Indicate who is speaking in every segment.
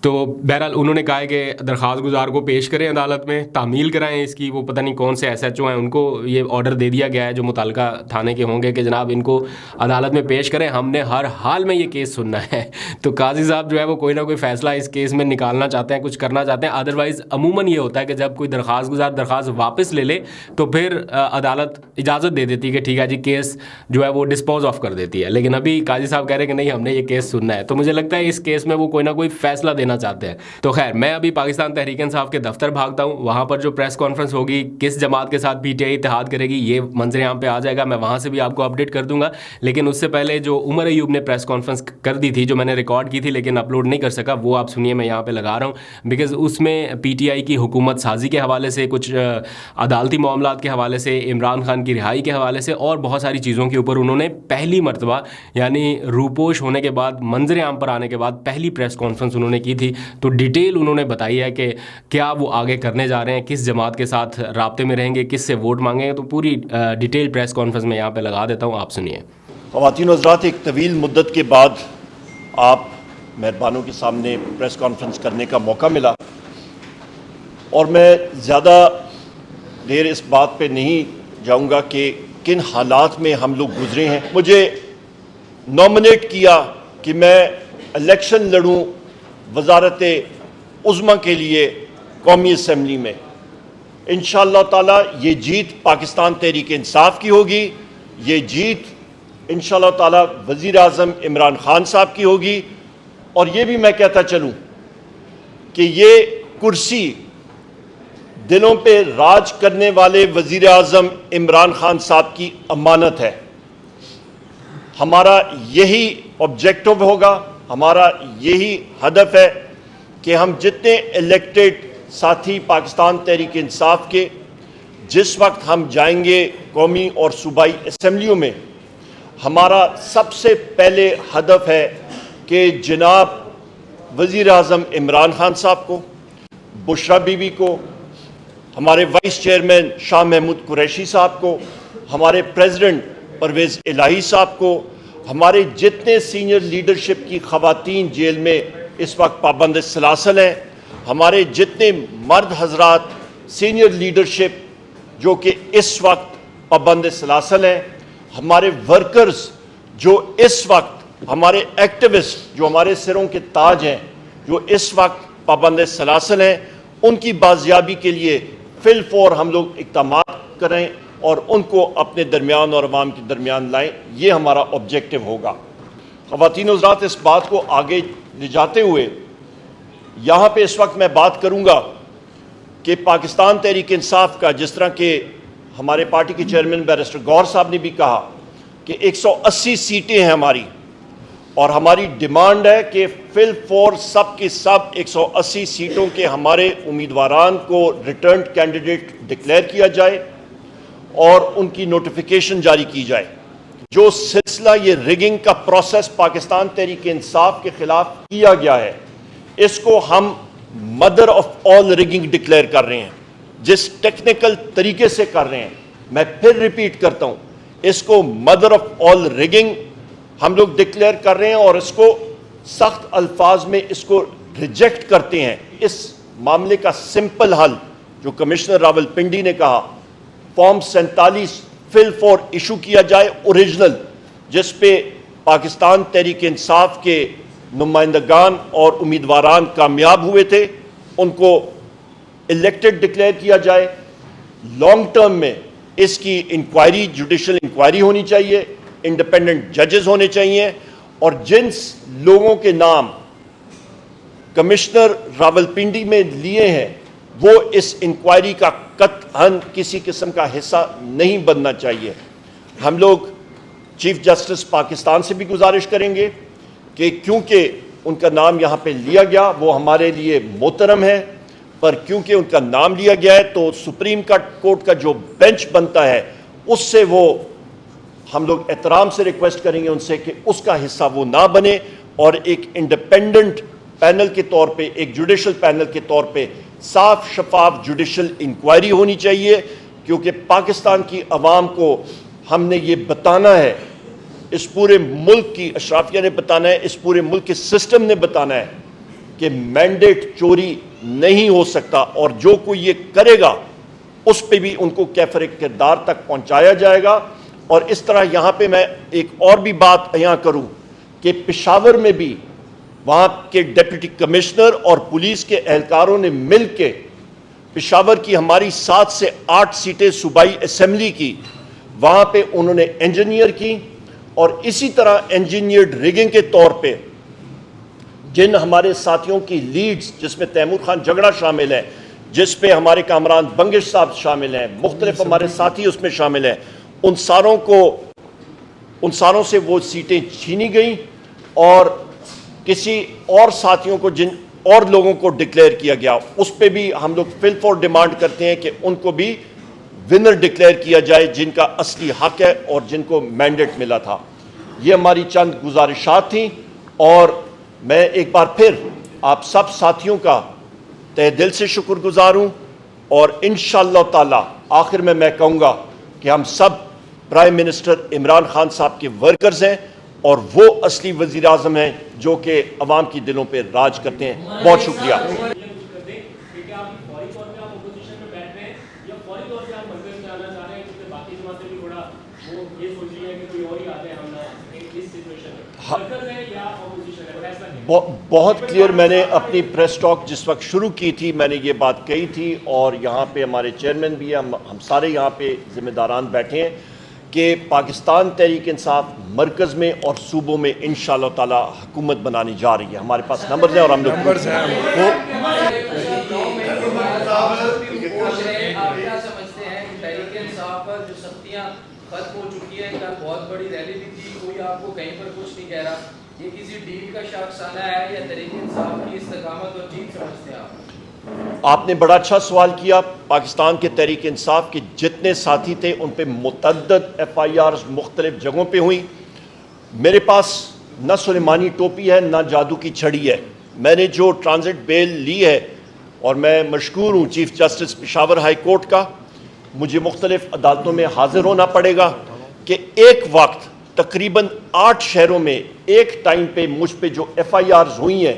Speaker 1: تو بہرحال انہوں نے کہا ہے کہ درخواست گزار کو پیش کریں عدالت میں, تعمیل کرائیں اس کی. وہ پتہ نہیں کون سے SHO ہیں, ان کو یہ آرڈر دے دیا گیا ہے جو متعلقہ تھانے کے ہوں گے کہ جناب ان کو عدالت میں پیش کریں, ہم نے ہر حال میں یہ کیس سننا ہے. تو قاضی صاحب جو ہے وہ کوئی نہ کوئی فیصلہ اس کیس میں نکالنا چاہتے ہیں, کچھ کرنا چاہتے ہیں. ادروائز عموماً یہ ہوتا ہے کہ جب کوئی درخواست گزار درخواست واپس لے لے تو پھر عدالت اجازت دے دیتی ہے کہ ٹھیک ہے جی کیس جو ہے وہ ڈسپوز آف کر دیتی ہے. لیکن ابھی قاضی صاحب کہہ رہے ہیں کہ نہیں, ہم نے یہ کیس سننا ہے. تو مجھے لگتا ہے اس کیس میں وہ کوئی نہ کوئی فیصلہ دینا چاہتے ہیں. تو خیر, میں ابھی پاکستان تحریک انصاف کے دفتر بھاگتا ہوں, وہاں پر جو پریس کانفرنس ہوگی کس جماعت کے ساتھ PTI اتحاد کرے گی یہ منظر عام پہ آ جائے گا, میں وہاں سے بھی آپ کو اپڈیٹ کر دوں گا. لیکن اس سے پہلے جو عمر ایوب نے پریس کانفرنس کر دی تھی, جو میں نے ریکارڈ کی تھی لیکن اپلوڈ نہیں کر سکا, وہ آپ سنیے, میں یہاں پہ لگا رہا ہوں. بیکاز اس میں PTI کی حکومت سازی کے حوالے سے, کچھ عدالتی معاملات کے حوالے سے, عمران خان کی رہائی کے حوالے سے اور بہت ساری چیزوں کے اوپر انہوں نے پہلی مرتبہ یعنی روپوش ہونے کے بعد, منظر عام پر آنے کے بعد پہلی پریس کانفرنس انہوں نے کی تھی. تو ڈیٹیل انہوں نے بتائی ہے کہ کیا وہ آگے کرنے جا رہے ہیں, کس جماعت کے ساتھ رابطے میں رہیں گے, کس سے ووٹ مانگیں گے. تو پوری ڈیٹیل پریس کانفرنس میں یہاں پہ لگا دیتا ہوں, آپ سنیے.
Speaker 2: خواتین و حضرات, ایک طویل مدت کے بعد آپ مہربانوں کے سامنے پریس کانفرنس کرنے کا موقع ملا, اور میں زیادہ دیر اس بات پہ نہیں جاؤں گا کہ کن حالات میں ہم لوگ گزرے ہیں. مجھے نامنیٹ کیا کہ میں الیکشن لڑوں وزارت عظمیٰ کے لیے قومی اسمبلی میں. انشاءاللہ تعالیٰ یہ جیت پاکستان تحریک انصاف کی ہوگی, یہ جیت انشاءاللہ تعالیٰ وزیر اعظم عمران خان صاحب کی ہوگی. اور یہ بھی میں کہتا چلوں کہ یہ کرسی دلوں پہ راج کرنے والے وزیر اعظم عمران خان صاحب کی امانت ہے. ہمارا یہی آبجیکٹو ہوگا, ہمارا یہی ہدف ہے کہ ہم جتنے الیکٹڈ ساتھی پاکستان تحریک انصاف کے جس وقت ہم جائیں گے قومی اور صوبائی اسمبلیوں میں, ہمارا سب سے پہلے ہدف ہے کہ جناب وزیر اعظم عمران خان صاحب کو, بشرا بی بی کو, ہمارے وائس چیئرمین شاہ محمود قریشی صاحب کو, ہمارے پریزیڈنٹ پرویز الہی صاحب کو, ہمارے جتنے سینئر لیڈرشپ کی خواتین جیل میں اس وقت پابند سلاسل ہیں, ہمارے جتنے مرد حضرات سینئر لیڈرشپ جو کہ اس وقت پابند سلاسل ہیں, ہمارے ورکرز جو اس وقت, ہمارے ایکٹیوسٹ جو ہمارے سروں کے تاج ہیں جو اس وقت پابند سلاسل ہیں, ان کی بازیابی کے لیے فی الفور ہم لوگ اقدامات کریں اور ان کو اپنے درمیان اور عوام کے درمیان لائیں. یہ ہمارا آبجیکٹو ہوگا. خواتین و حضرات, اس بات کو آگے لے جاتے ہوئے یہاں پہ اس وقت میں بات کروں گا کہ پاکستان تحریک انصاف کا, جس طرح کہ ہمارے پارٹی کے چیئرمین بیرسٹر گور صاحب نے بھی کہا کہ 180 سیٹیں ہیں ہماری, اور ہماری ڈیمانڈ ہے کہ فی الفور سب کی سب 180 سیٹوں کے ہمارے امیدواران کو ریٹرنڈ کینڈیڈیٹ ڈکلیئر کیا جائے اور ان کی نوٹیفیکیشن جاری کی جائے. جو سلسلہ یہ ریگنگ کا پروسیس پاکستان تحریک انصاف کے خلاف کیا گیا ہے, اس کو ہم mother of all rigging declare کر رہے ہیں. جس ٹیکنیکل طریقے سے کر رہے ہیں, میں پھر ریپیٹ کرتا ہوں, اس کو مدر آف آل ریگنگ ہم لوگ ڈکلیئر کر رہے ہیں اور اس کو سخت الفاظ میں اس کو ریجیکٹ کرتے ہیں. اس معاملے کا سمپل حل جو کمشنر راول پنڈی نے کہا, فارم 47 فی الفور ایشو کیا جائے اوریجنل, جس پہ پاکستان تحریک انصاف کے نمائندگان اور امیدواران کامیاب ہوئے تھے, ان کو الیکٹڈ ڈکلیئر کیا جائے. لانگ ٹرم میں اس کی انکوائری, جوڈیشل انکوائری ہونی چاہیے, انڈیپینڈنٹ ججز ہونے چاہیے, اور جن لوگوں کے نام کمشنر راول پنڈی میں لیے ہیں وہ اس انکوائری کا قطعاً کسی قسم کا حصہ نہیں بننا چاہیے. ہم لوگ چیف جسٹس پاکستان سے بھی گزارش کریں گے کہ کیونکہ ان کا نام یہاں پہ لیا گیا وہ ہمارے لیے محترم ہے, پر کیونکہ ان کا نام لیا گیا ہے تو سپریم کورٹ کا جو بینچ بنتا ہے اس سے وہ ہم لوگ احترام سے ریکویسٹ کریں گے ان سے کہ اس کا حصہ وہ نہ بنے, اور ایک انڈیپینڈنٹ پینل کے طور پہ, ایک جوڈیشل پینل کے طور پہ صاف شفاف جوڈیشل انکوائری ہونی چاہیے. کیونکہ پاکستان کی عوام کو ہم نے یہ بتانا ہے اس پورے ملک کی اشرافیہ نے بتانا ہے, اس پورے ملک کے سسٹم نے بتانا ہے کہ مینڈیٹ چوری نہیں ہو سکتا, اور جو کوئی یہ کرے گا اس پہ بھی ان کو کیفر کردار تک پہنچایا جائے گا. اور اس طرح یہاں پہ میں ایک اور بھی بات یہاں کروں کہ پشاور میں بھی وہاں کے ڈپٹی کمشنر اور پولیس کے اہلکاروں نے مل کے پشاور کی ہماری 7 سے 8 سیٹیں صوبائی اسمبلی کی, وہاں پہ انہوں نے انجینئر کی, اور اسی طرح انجینئرڈ ریگنگ کے طور پہ جن ہمارے ساتھیوں کی لیڈز, جس میں تیمور خان جھگڑا شامل ہے, جس پہ ہمارے کامران بنگش صاحب شامل ہیں, مختلف ہمارے ساتھی اس میں شامل ہیں, ان ساروں سے وہ سیٹیں چھینی گئیں, اور کسی اور ساتھیوں کو, جن اور لوگوں کو ڈکلیئر کیا گیا, اس پہ بھی ہم لوگ فل فور ڈیمانڈ کرتے ہیں کہ ان کو بھی ونر ڈکلیئر کیا جائے جن کا اصلی حق ہے اور جن کو مینڈیٹ ملا تھا. یہ ہماری چند گزارشات تھیں, اور میں ایک بار پھر آپ سب ساتھیوں کا تہ دل سے شکر گزار ہوں, اور انشاءاللہ تعالی آخر میں کہوں گا کہ ہم سب پرائم منسٹر عمران خان صاحب کے ورکرز ہیں, اور وہ اصلی وزیر اعظم ہیں جو کہ عوام کی دلوں پہ راج کرتے ہیں. بہت شکریہ. بہت کلیئر, میں نے اپنی پریس ٹاک جس وقت شروع کی تھی میں نے یہ بات کہی تھی, اور یہاں پہ ہمارے چیئرمین بھی ہیں, ہم سارے یہاں پہ ذمہ داران بیٹھے ہیں کہ پاکستان تحریک انصاف مرکز میں اور صوبوں میں انشاءاللہ تعالی حکومت بنانی جا رہی ہے. ہمارے پاس نمبرز ہیں اور ہم لوگ ختم ہو چکی ہے. کل بہت بڑی ریلی بھی تھی, کوئی آپ کو کہیں پر کچھ نہیں کہہ رہا. یہ کسی ڈیل کا شاخسانہ ہے یا تحریک انصاف کی استقامت اور جیت سمجھتے ہیں آپ؟ آپ نے بڑا اچھا سوال کیا. پاکستان کے تحریک انصاف کے جتنے ساتھی تھے ان پہ متعدد ایف آئی آرز مختلف جگہوں پہ ہوئیں. میرے پاس نہ سلیمانی ٹوپی ہے نہ جادو کی چھڑی ہے. میں نے جو ٹرانزٹ بیل لی ہے, اور میں مشکور ہوں chief justice Peshawar high court کا, مجھے مختلف عدالتوں میں حاضر ہونا پڑے گا کہ ایک وقت تقریباً 8 شہروں میں ایک ٹائم پہ مجھ پہ جو ایف آئی آرز ہوئی ہیں,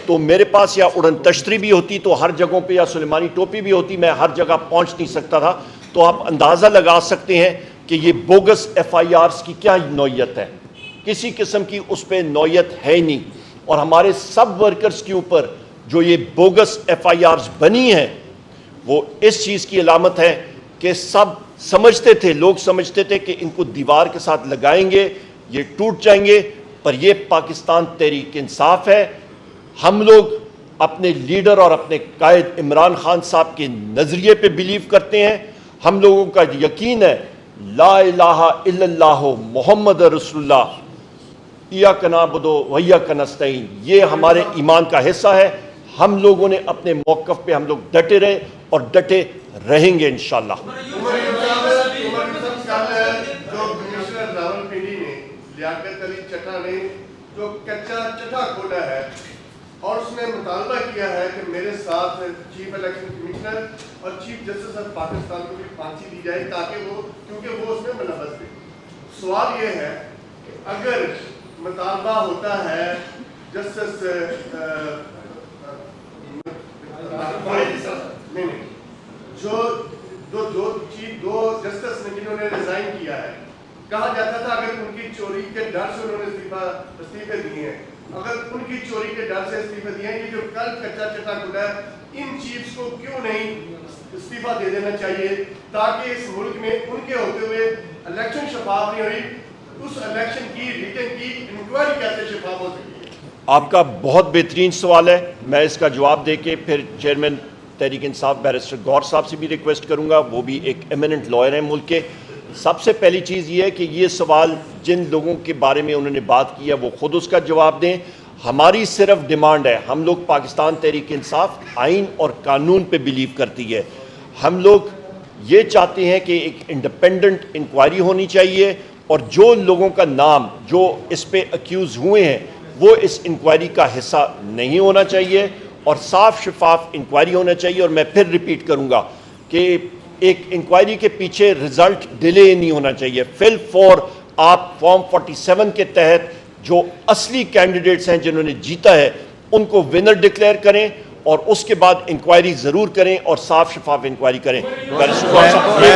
Speaker 2: تو میرے پاس یا اڑن تشتری بھی ہوتی تو ہر جگہوں پہ, یا سلیمانی ٹوپی بھی ہوتی, میں ہر جگہ پہنچ نہیں سکتا تھا. تو آپ اندازہ لگا سکتے ہیں کہ یہ بوگس ایف آئی آرز کی کیا نوعیت ہے. کسی قسم کی اس پہ نوعیت ہے ہی نہیں, اور ہمارے سب ورکرز کے اوپر جو یہ بوگس ایف آئی آرز بنی ہیں وہ اس چیز کی علامت ہے کہ سب سمجھتے تھے, لوگ سمجھتے تھے کہ ان کو دیوار کے ساتھ لگائیں گے یہ ٹوٹ جائیں گے, پر یہ پاکستان تحریک انصاف ہے. ہم لوگ اپنے لیڈر اور اپنے قائد عمران خان صاحب کے نظریے پہ بلیو کرتے ہیں. ہم لوگوں کا یقین ہے لا الہ الا اللہ محمد رسول اللہ, ایاک نعبد و ایاک نستعین, یہ ہمارے ایمان کا حصہ ہے. ہم لوگوں نے اپنے موقف پہ ہم لوگ ڈٹے رہے اور ڈٹے رہیں گے انشاءاللہ. لیاقت علی چٹھا نے جو کچا چٹھا کھولا ہے اور اس نے مطالبہ کیا ہے کہ میرے ساتھ چیف الیکشن کمشنر اور چیف جسٹس آف پاکستان کو بھی پھانسی دی جائے تاکہ وہ, کیونکہ وہ اس میں ملوث تھے. سوال یہ ہے کہ اگر مطالبہ ہوتا ہے جسٹس دو جسٹس نے جنہوں نے ریزائن کیا ہے, کہا جاتا تھا اگر ان کی چوری کے ڈر سے انہوں نے استعفے دیے ہیں, اگر ان کی چوری کے ڈر سے استعفے دیے ہیں, یہ جو کل کچا چٹا کھلا ہے, ان چیفز کو کیوں نہیں استعفا دے دینا چاہیے تاکہ اس ملک میں ان کے ہوتے ہوئے الیکشن شفاف نہیں ہوئی, اس الیکشن کی ریٹن کی انکوائری کیسے شفاف ہو سکتی ہے؟ آپ کا بہت بہترین سوال ہے. میں اس کا جواب دے کے پھر چیئرمین تحریک انصاف بیرسٹر گور صاحب سے بھی ریکویسٹ کروں گا, وہ بھی ایک ایمیننٹ لائر ہیں ملک کے. سب سے پہلی چیز یہ ہے کہ یہ سوال جن لوگوں کے بارے میں انہوں نے بات کی ہے وہ خود اس کا جواب دیں. ہماری صرف ڈیمانڈ ہے, ہم لوگ پاکستان تحریک انصاف آئین اور قانون پہ بلیو کرتی ہے. ہم لوگ یہ چاہتے ہیں کہ ایک انڈیپینڈنٹ انکوائری ہونی چاہیے, اور جو لوگوں کا نام جو اس پہ اکیوز ہوئے ہیں وہ اس انکوائری کا حصہ نہیں ہونا چاہیے, اور صاف شفاف انکوائری ہونا چاہیے. اور میں پھر ریپیٹ کروں گا کہ ایک انکوائری کے پیچھے رزلٹ ڈیلے نہیں ہونا چاہیے. فل فور آپ فارم 47 کے تحت جو اصلی کینڈیڈیٹس ہیں جنہوں نے جیتا ہے ان کو ونر ڈکلیئر کریں اور اس کے بعد انکوائری ضرور کریں اور صاف شفاف انکوائری کریں.
Speaker 3: میں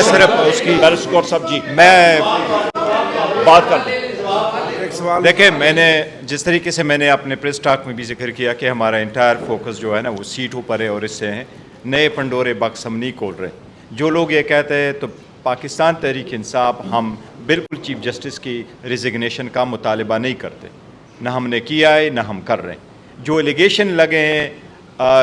Speaker 3: صرف اس کی
Speaker 2: صاحب جی
Speaker 3: میں
Speaker 2: بات کر دیں.
Speaker 3: دیکھیں، میں نے جس طریقے سے میں نے اپنے پریس ٹاک میں بھی ذکر کیا کہ ہمارا انٹائر فوکس جو ہے نا وہ سیٹوں پر ہے اور اس سے ہیں نئے پنڈورے باکس ہم نہیں کھول رہے. جو لوگ یہ کہتے ہیں تو پاکستان تحریک انصاف ہم بالکل چیف جسٹس کی ریزگنیشن کا مطالبہ نہیں کرتے، نہ ہم نے کیا ہے نہ ہم کر رہے ہیں. جو ایلیگیشن لگے ہیں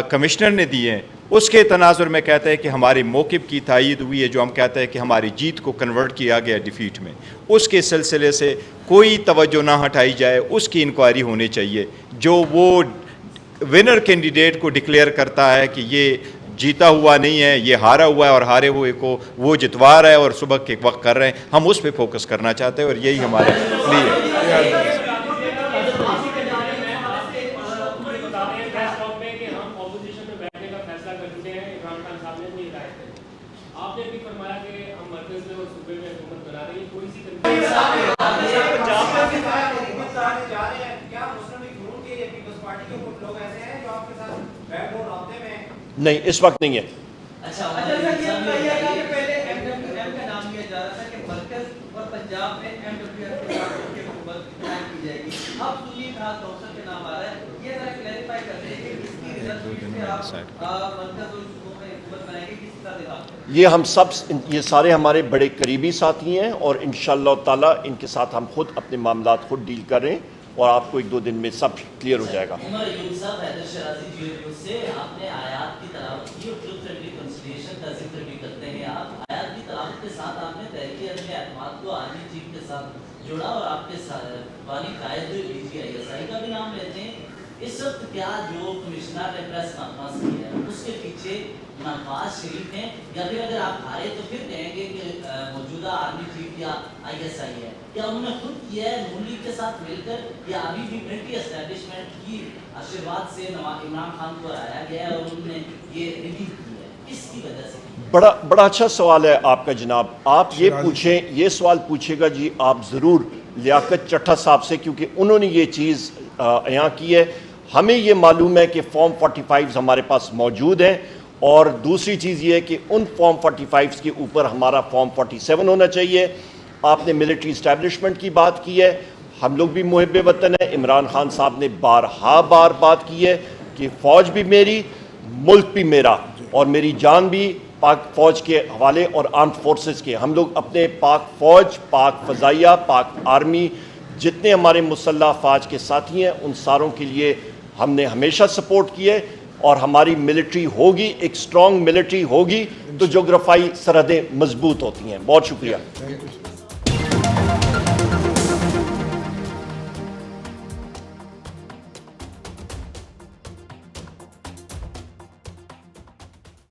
Speaker 3: کمشنر نے دیے ہیں اس کے تناظر میں کہتے ہیں کہ ہماری موقف کی تائید ہوئی ہے. جو ہم کہتے ہیں کہ ہماری جیت کو کنورٹ کیا گیا ڈیفیٹ میں، اس کے سلسلے سے کوئی توجہ نہ ہٹائی جائے، اس کی انکوائری ہونی چاہیے. جو وہ ونر کینڈیڈیٹ کو ڈکلیئر کرتا ہے کہ یہ جیتا ہوا نہیں ہے، یہ ہارا ہوا ہے اور ہارے ہوئے کو وہ جتوا رہا ہے اور صبح کے وقت کر رہے ہیں، ہم اس پہ فوکس کرنا چاہتے ہیں اور یہی ہمارے لیے ہے.
Speaker 2: نہیں، اس وقت نہیں ہے. یہ ہم سب یہ سارے ہمارے بڑے قریبی ساتھی ہیں اور انشاءاللہ تعالیٰ ان کے ساتھ ہم خود اپنے معاملات خود ڈیل کر رہے ہیں اور آپ کو 1-2 دن میں سب کلیئر ہو جائے گا.
Speaker 4: آپ نے آیات کی تلاوت کی اور ٹروتھ اینڈ ریکنسیلیشن کا ذکر بھی کرتے ہیں. آپ آیات کی تلاوت کے ساتھ آپ نے تحریک عدم اعتماد کو آرمی چیف کے ساتھ جوڑا اور آپ کے بانی قائد DGI کا بھی نام لیتے ہیں. اس وقت کیا جو کمشنر نے پریس کانفرنس کی ہے اس کے پیچھے نواز شریف ہیں یا پھر اگر آپ ہارے تو پھر کہیں گے کہ موجودہ آرمی چیف یا ISI ہے، یا انہوں نے خود کیا ہے نون لیگ کے ساتھ مل کر، یا ابھی بھی ملٹری اسٹیبلشمنٹ کی آشرواد سے عمران خان کو ہرایا گیا ہے اور انہوں نے یہ ریلیو کی ہے، کس کی وجہ سے؟
Speaker 2: بڑا اچھا سوال ہے آپ کا جناب. آپ یہ پوچھیں، یہ سوال پوچھے گا جی آپ ضرور لیاقت چٹھا صاحب سے، کیونکہ انہوں نے یہ چیز یہاں کی ہے. ہمیں یہ معلوم ہے کہ فارم 45 ہمارے پاس موجود ہیں اور دوسری چیز یہ ہے کہ ان فارم 45 کے اوپر ہمارا فارم 47 ہونا چاہیے. آپ نے ملٹری اسٹیبلشمنٹ کی بات کی ہے، ہم لوگ بھی محب وطن ہیں. عمران خان صاحب نے بارہا بات کی ہے کہ فوج بھی میری، ملک بھی میرا اور میری جان بھی پاک فوج کے حوالے اور آرمڈ فورسز کے. ہم لوگ اپنے پاک فوج، پاک فضائیہ، پاک آرمی، جتنے ہمارے مسلح افواج کے ساتھی ہیں ان ساروں کے لیے ہم نے ہمیشہ سپورٹ کیے اور ہماری ملٹری ہوگی، ایک سٹرونگ ملٹری ہوگی تو جغرافائی سرحدیں مضبوط ہوتی ہیں. بہت شکریہ.